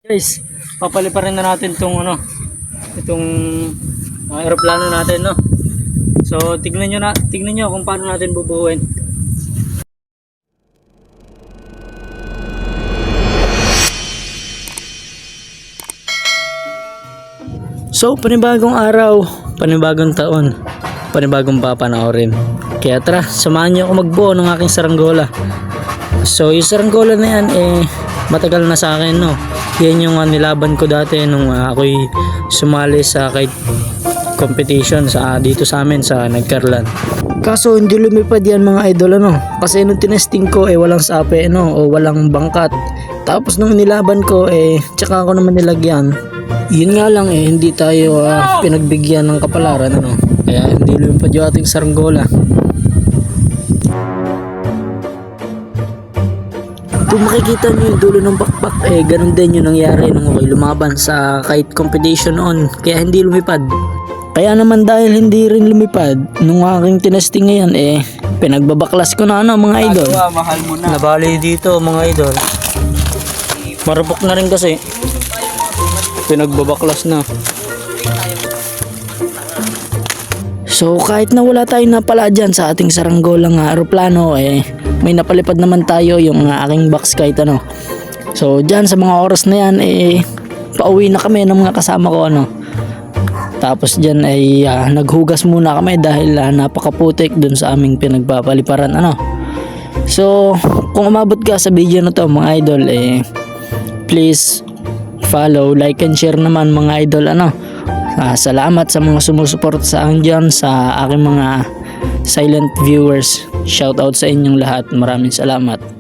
Guys, papaliparin na natin itong eroplano natin, no. So tignan niyo kung paano natin bubuuin. So panibagong araw, panibagong taon, panibagong papanoorin. Kaya tara, samahan niyo ako magbuo ng aking saranggola. So yung saranggola na yan matagal na sa akin, no. Yan yung nilaban ko dati nung ako'y sumali sa kite competition dito sa amin sa Nagkarlan. Kaso hindi lumipad yan mga idol, ano. Kasi nung tinesting ko walang sape, no, o walang bangkat. Tapos nung nilaban ko tsaka ako naman nilagyan. Yun nga lang hindi tayo pinagbigyan ng kapalaran, ano. Kaya hindi lumipad yung ating saranggola. Kung makikita nyo yung dulo ng bakbak, ganun din yung nangyari nung ako'y lumaban sa kite competition noon. Kaya hindi lumipad. Kaya naman dahil hindi rin lumipad, nung aking tinesting ngayon, pinagbabaklas ko na mga idol. Mahal mo na. Nabali dito mga idol. Marupok na rin kasi. Pinagbabaklas na. So kahit na wala tayong napala dyan sa ating saranggolang aeroplano, may napalipad naman tayo yung aking box kite, ano. So dyan sa mga oras na yan pauwi na kami ng mga kasama ko, ano. Tapos dyan naghugas muna kami dahil napakaputik dun sa aming pinagpapaliparan, ano. So kung umabot ka sa video na to mga idol, please follow, like and share naman mga idol, ano. Salamat sa mga sumusuporta sa akin dyan, sa aking mga silent viewers. Shout out sa inyong lahat. Maraming salamat.